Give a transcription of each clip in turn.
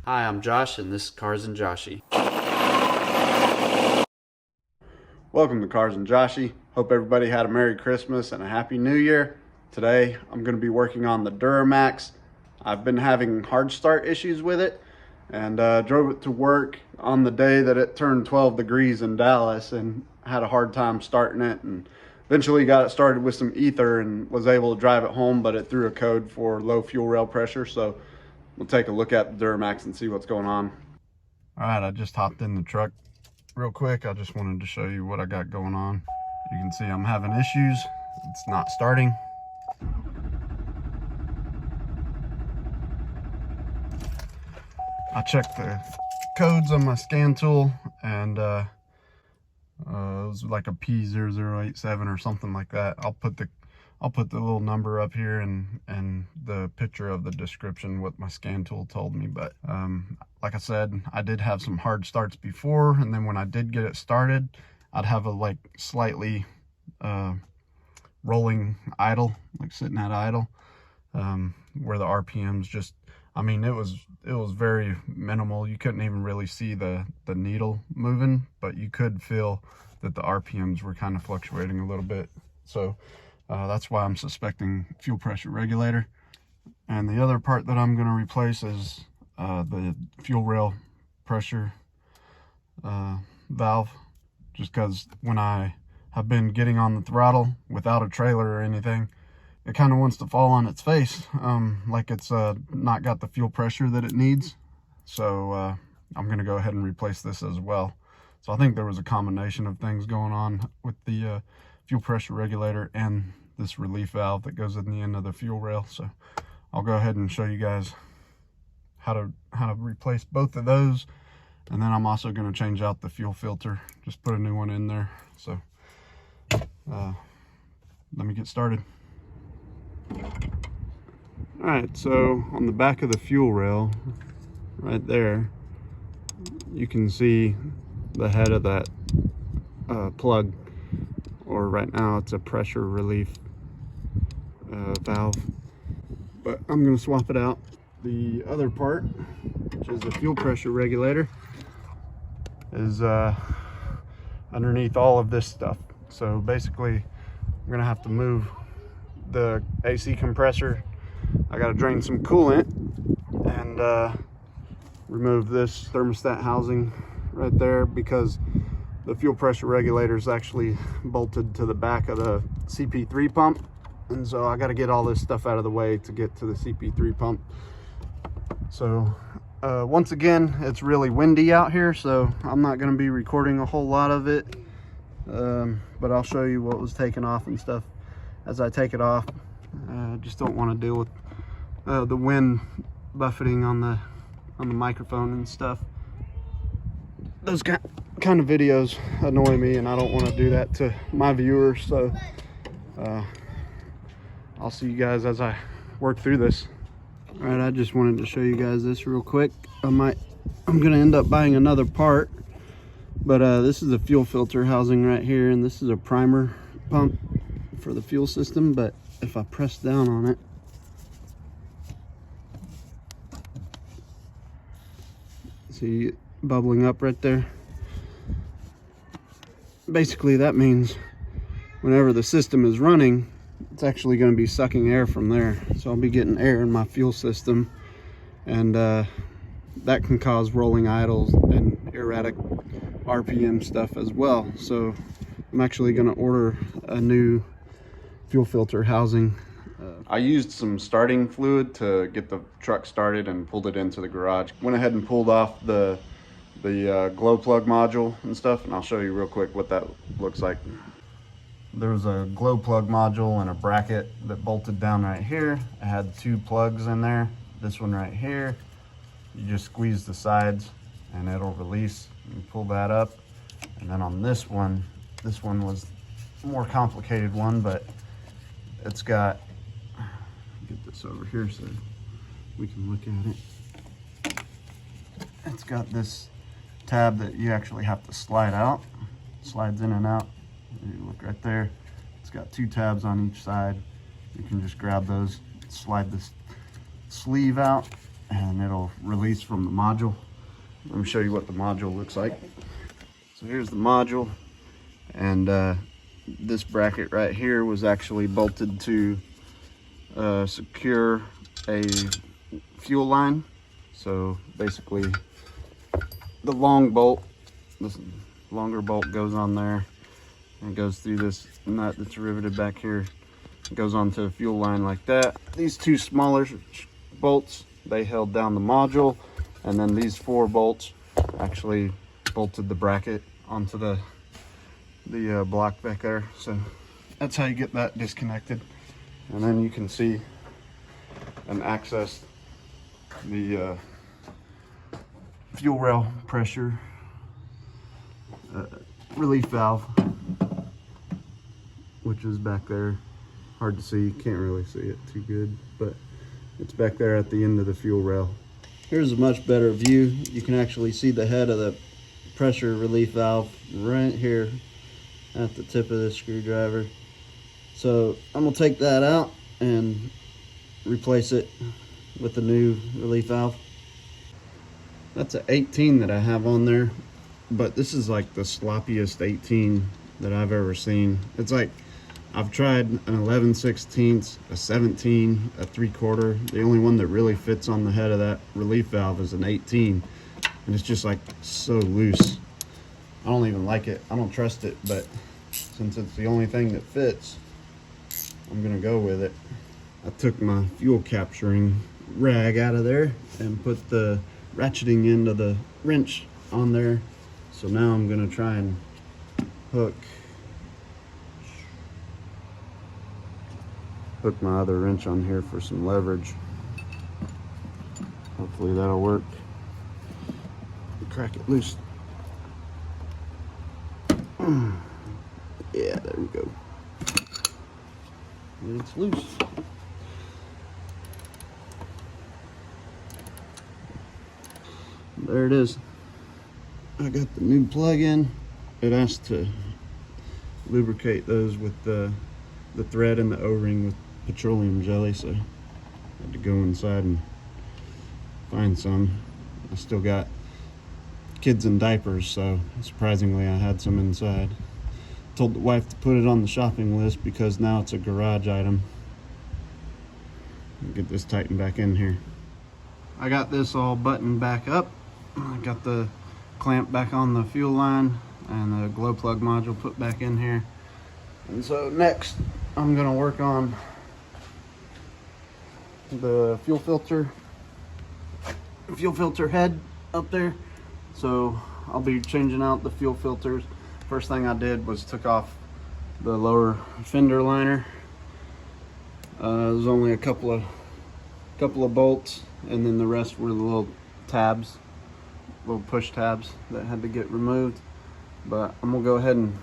Hi, I'm Josh, and this is Cars and Joshy. Welcome to Cars and Joshy. Hope everybody had a Merry Christmas and a Happy New Year. Today, I'm going to be working on the Duramax. I've been having hard start issues with it and drove it to work on the day that it turned 12 degrees in Dallas and had a hard time starting it, and eventually got it started with some ether and was able to drive it home, but it threw a code for low fuel rail pressure. So we'll take a look at the Duramax and see what's going on. All right, I just hopped in the truck real quick. I just wanted to show you what I got going on. You can see I'm having issues. It's not starting. I checked the codes on my scan tool, and it was like a P0087 or something like that. I'll put the little number up here and the picture of the description, what my scan tool told me. But like I said, I did have some hard starts before, and then when I did get it started, I'd have a like slightly rolling idle, like sitting at idle, where the RPMs just, I mean, it was very minimal. You couldn't even really see the needle moving, but you could feel that the RPMs were kind of fluctuating a little bit. So that's why I'm suspecting fuel pressure regulator. And the other part that I'm going to replace is the fuel rail pressure valve, just because when I have been getting on the throttle without a trailer or anything, it kind of wants to fall on its face, like it's not got the fuel pressure that it needs. So I'm going to go ahead and replace this as well. So I think there was a combination of things going on with the fuel pressure regulator and this relief valve that goes in the end of the fuel rail. So I'll go ahead and show you guys how to replace both of those. And then I'm also going to change out the fuel filter, just put a new one in there. So let me get started. All right, so on the back of the fuel rail right there, you can see the head of that plug, or right now it's a pressure relief valve, but I'm going to swap it out. The other part, which is the fuel pressure regulator, is underneath all of this stuff. So basically I'm going to have to move the AC compressor. I got to drain some coolant and remove this thermostat housing right there, because the fuel pressure regulator is actually bolted to the back of the CP3 pump, and so I got to get all this stuff out of the way to get to the CP3 pump. So once again, it's really windy out here, so I'm not going to be recording a whole lot of it, but I'll show you what was taken off and stuff as I take it off. Just don't want to deal with the wind buffeting on the microphone and stuff. Those kind of videos annoy me, and I don't want to do that to my viewers. So I'll see you guys as I work through this. All right, I just wanted to show you guys this real quick. I'm gonna end up buying another part, but this is a fuel filter housing right here, and this is a primer pump for the fuel system. But if I press down on it, see it bubbling up right there? Basically that means whenever the system is running, it's actually going to be sucking air from there. So I'll be getting air in my fuel system, and that can cause rolling idles and erratic RPM stuff as well. So I'm actually going to order a new fuel filter housing. I used some starting fluid to get the truck started and pulled it into the garage. Went ahead and pulled off the glow plug module and stuff, and I'll show you real quick what that looks like. There's a glow plug module and a bracket that bolted down right here. I had two plugs in there. This one right here, you just squeeze the sides and it'll release. You pull that up, and then on this one was a more complicated one, but it's got, get this over here so we can look at it. It's got this tab that you actually have to slide out. It slides in and out. You look right there. It's got two tabs on each side. You can just grab those, slide this sleeve out, and it'll release from the module. Let me show you what the module looks like. So here's the module, and this bracket right here was actually bolted to secure a fuel line. So basically the long bolt, this longer bolt goes on there and goes through this nut that's riveted back here. It goes onto the fuel line like that. These two smaller bolts, they held down the module, and then these 4 bolts actually bolted the bracket onto the block back there. So that's how you get that disconnected. And then you can see and access the fuel rail pressure relief valve, which is back there. Hard to see, can't really see it too good, but it's back there at the end of the fuel rail. Here's a much better view. You can actually see the head of the pressure relief valve right here at the tip of the screwdriver. So I'm gonna take that out and replace it with the new relief valve. That's an 18 that I have on there, but this is like the sloppiest 18 that I've ever seen. It's like, I've tried an 11/16, a 17, a 3/4. The only one that really fits on the head of that relief valve is an 18, and it's just like so loose. I don't even like it. I don't trust it, but since it's the only thing that fits, I'm gonna go with it. I took my fuel capturing rag out of there and put the ratcheting end of the wrench on there. So now I'm gonna try and hook my other wrench on here for some leverage. Hopefully that'll work. Crack it loose. Yeah, there we go. And it's loose. There it is. I got the new plug-in. It asked to lubricate those with the thread and the O-ring with petroleum jelly, so I had to go inside and find some. I still got kids in diapers, so surprisingly I had some inside. Told the wife to put it on the shopping list because now it's a garage item. Get this tightened back in here. I got this all buttoned back up. I got the clamp back on the fuel line and the glow plug module put back in here. And so next I'm gonna work on the fuel filter head up there. So I'll be changing out the fuel filters. First thing I did was took off the lower fender liner. There's only a couple of bolts, and then the rest were the little tabs, little push tabs that had to get removed. But I'm gonna go ahead and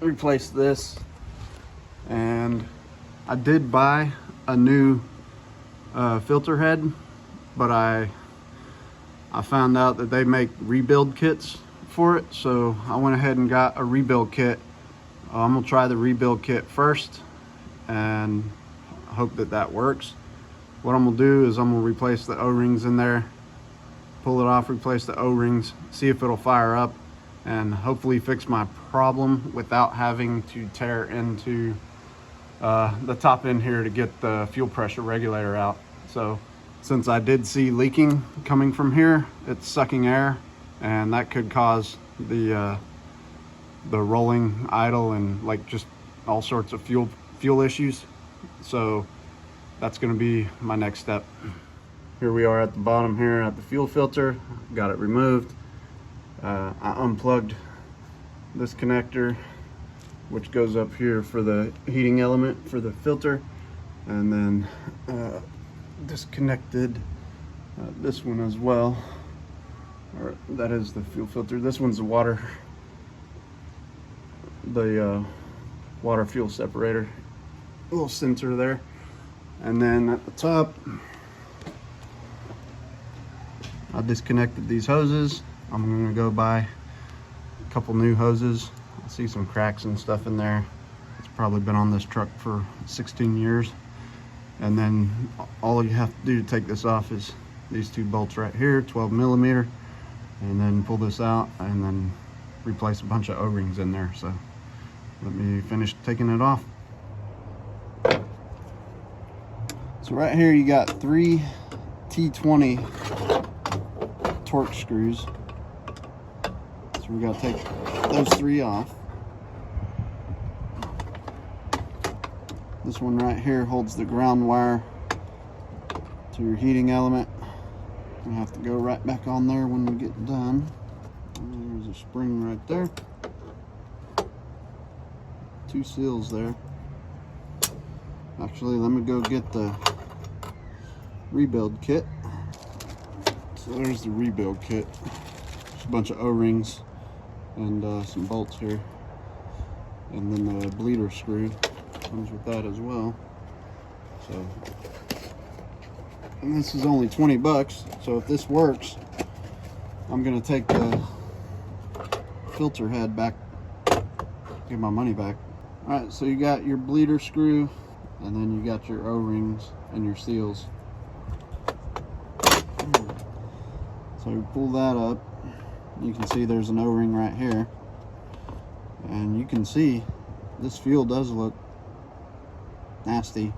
replace this. And I did buy a new filter head, but I found out that they make rebuild kits for it, so I went ahead and got a rebuild kit. I'm gonna try the rebuild kit first and hope that that works. What I'm gonna do is I'm gonna replace the O-rings in there, pull it off, replace the O-rings, see if it'll fire up, and hopefully fix my problem without having to tear into the top end here to get the fuel pressure regulator out. So since I did see leaking coming from here, it's sucking air, and that could cause the rolling idle and like just all sorts of fuel issues. So that's going to be my next step. Here we are at the bottom here at the fuel filter. Got it removed. I unplugged this connector, which goes up here for the heating element for the filter, and then disconnected this one as well. Or that is the fuel filter. This one's the water fuel separator. A little sensor there. And then at the top, I disconnected these hoses. I'm gonna go buy a couple new hoses. I see some cracks and stuff in there. It's probably been on this truck for 16 years. And then all you have to do to take this off is these two bolts right here, 12 millimeter, and then pull this out and then replace a bunch of O-rings in there. So let me finish taking it off. So right here you got 3 T20 torque screws. So we gotta take those 3 off. This one right here holds the ground wire to your heating element. I have to go right back on there when we get done. And there's a spring right there. 2 seals there. Actually, let me go get the rebuild kit. So there's the rebuild kit. Just a bunch of O-rings and some bolts here. And then the bleeder screw comes with that as well. So, and this is only 20 bucks. So if this works, I'm gonna take the filter head back, get my money back. All right, so you got your bleeder screw, and then you got your O-rings and your seals. So you pull that up, you can see there's an O-ring right here, and you can see this fuel does look nasty.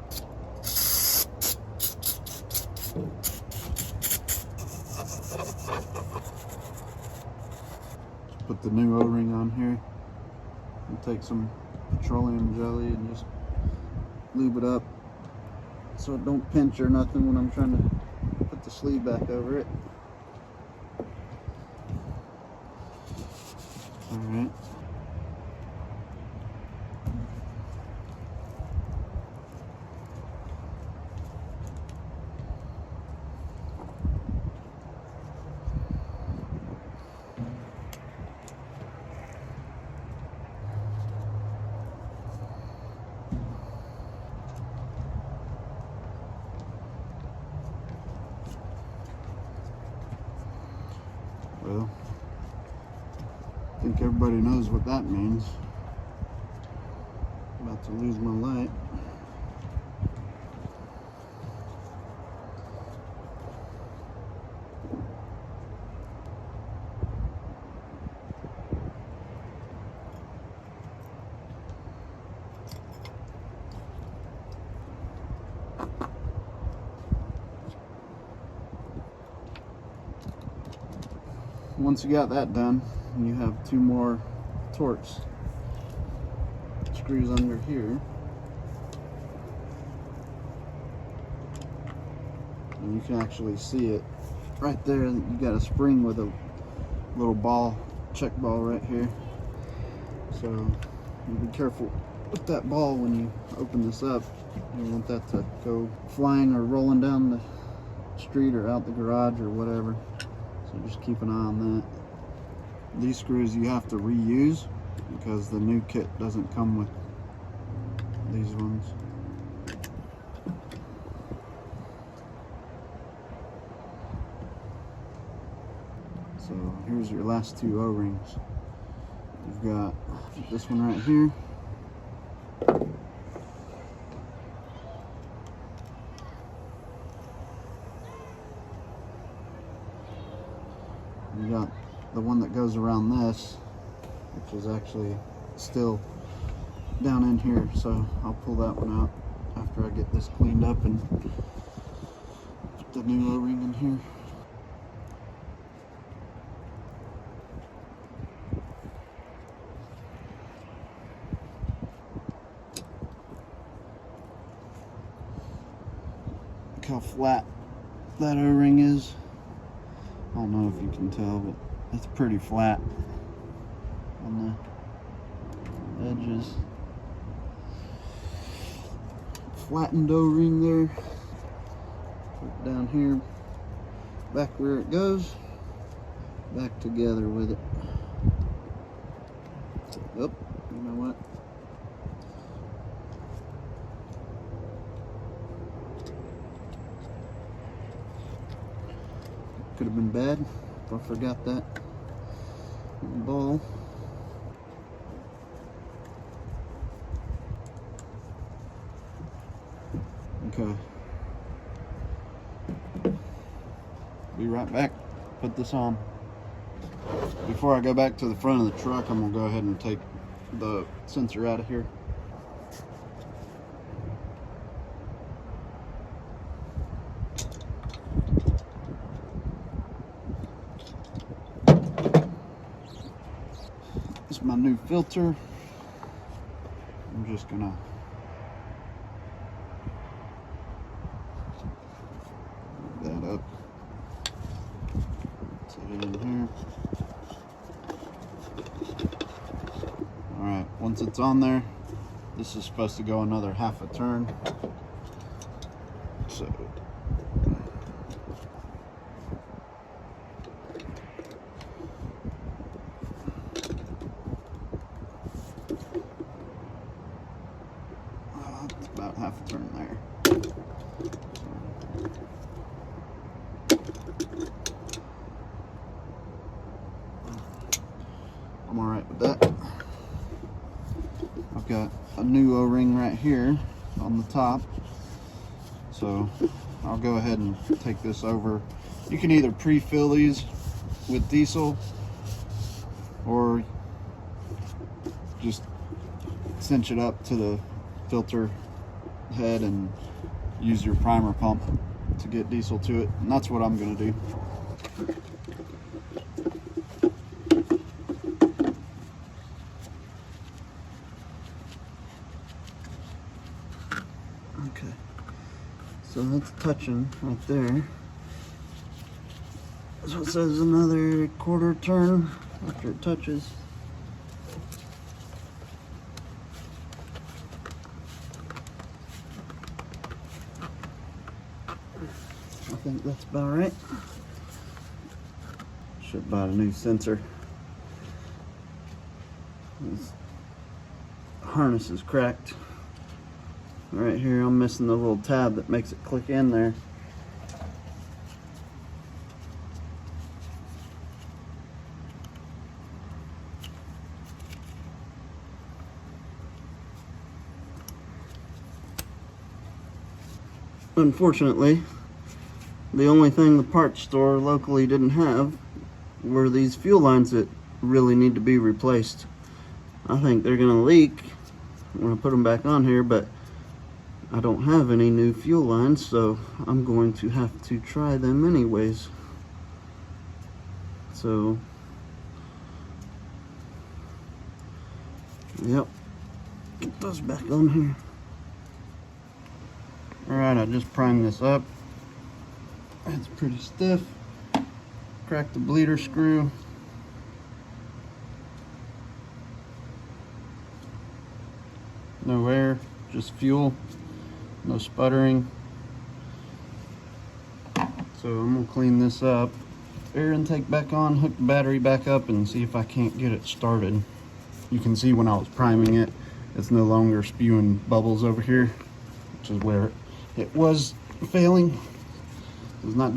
Put the new O-ring on here and take some petroleum jelly and just lube it up so it don't pinch or nothing when I'm trying to put the sleeve back over it. All right. Well, I think everybody knows what that means. About to lose my light. Once you got that done, you have 2 more Torx screws under here, and you can actually see it right there. You got a spring with a little ball, check ball right here, so you be careful with that ball when you open this up. You don't want that to go flying or rolling down the street or out the garage or whatever. So just keep an eye on that. These screws you have to reuse because the new kit doesn't come with these ones. So here's your last 2 O-rings. You've got this one right here. You got the one that goes around this, which is actually still down in here, so I'll pull that one out after I get this cleaned up and put the new O-ring in here. Look how flat that O-ring is. I don't know if you can tell, but it's pretty flat on the edges. Flattened O-ring there. Put it down here, back where it goes, back together with it. Oh, you know what? Could have been bad if I forgot that ball. Okay. Be right back. Put this on. Before I go back to the front of the truck, I'm gonna go ahead and take the sensor out of here. This is my new filter. I'm just gonna move that up. Set it in here. Alright, once it's on there, this is supposed to go another half a turn. So it's about half a turn there. I'm alright with that. I've got a new O-ring right here on the top, so I'll go ahead and take this over. You can either pre-fill these with diesel or just cinch it up to the filter head and use your primer pump to get diesel to it, and that's what I'm going to do. Okay, so that's touching right there. So it says another quarter turn after it touches. I think that's about right. Should buy a new sensor. This harness is cracked. Right here, I'm missing the little tab that makes it click in there. Unfortunately, the only thing the parts store locally didn't have were these fuel lines that really need to be replaced. I think they're gonna leak when I put them back on here, but I don't have any new fuel lines, so I'm going to have to try them anyways. So, yep, get those back on here. Alright, I just primed this up. It's pretty stiff. Cracked the bleeder screw. No air, just fuel. No sputtering. So I'm gonna clean this up. Air intake back on, hook the battery back up, and see if I can't get it started. You can see when I was priming it, it's no longer spewing bubbles over here, which is where it was failing. It's not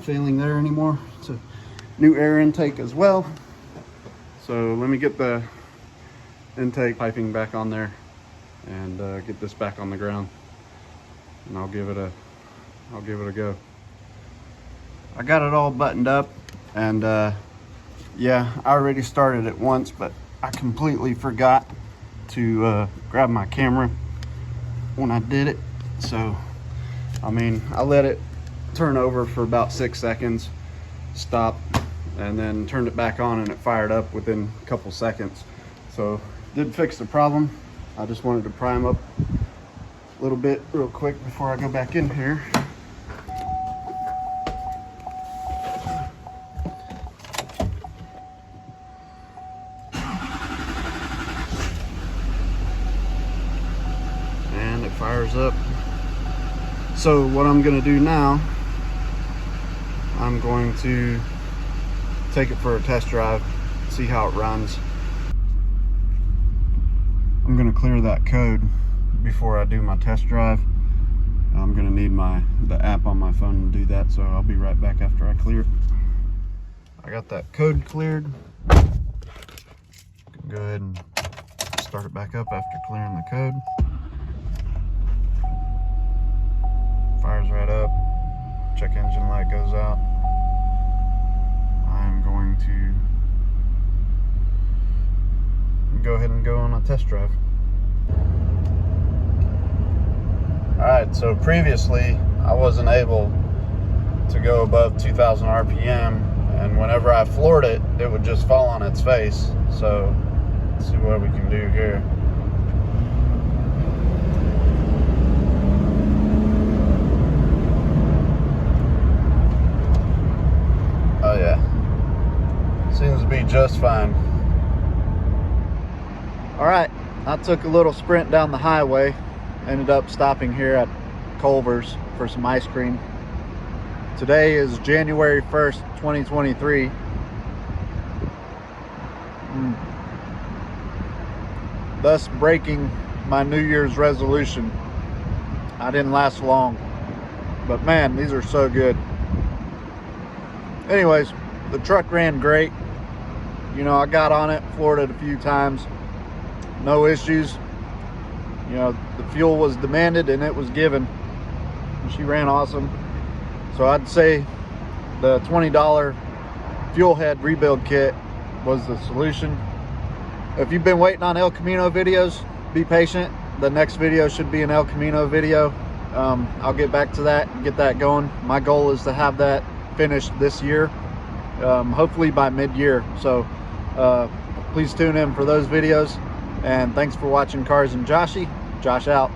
failing there anymore. It's a new air intake as well. So let me get the intake piping back on there and get this back on the ground, and I'll give it a go. I got it all buttoned up, and yeah, I already started it once, but I completely forgot to grab my camera when I did it. So I mean, I let it turn over for about 6 seconds, stop, and then turned it back on, and it fired up within a couple seconds. So did fix the problem. I just wanted to prime up a little bit real quick before I go back in here. And it fires up. So what I'm going to do now, I'm going to take it for a test drive, see how it runs. I'm going to clear that code before I do my test drive. I'm going to need the app on my phone to do that, so I'll be right back after I clear it. I got that code cleared. Go ahead and start it back up after clearing the code. Fires right up. Check engine light goes out. to go ahead and go on a test drive. Alright, so previously I wasn't able to go above 2,000 RPM, and whenever I floored it, it would just fall on its face. So let's see what we can do here. Oh yeah, seems to be just fine. All right, I took a little sprint down the highway, ended up stopping here at Culver's for some ice cream. Today is January 1st, 2023. Thus breaking my New Year's resolution. I didn't last long, but man, these are so good. Anyways, the truck ran great. You know, I got on it, floored it a few times, no issues. You know, the fuel was demanded and it was given. She ran awesome. So I'd say the $20 fuel head rebuild kit was the solution. If you've been waiting on El Camino videos, be patient. The next video should be an El Camino video. I'll get back to that and get that going. My goal is to have that finished this year, hopefully by mid-year. So please tune in for those videos, and thanks for watching Cars and Joshy. Josh out.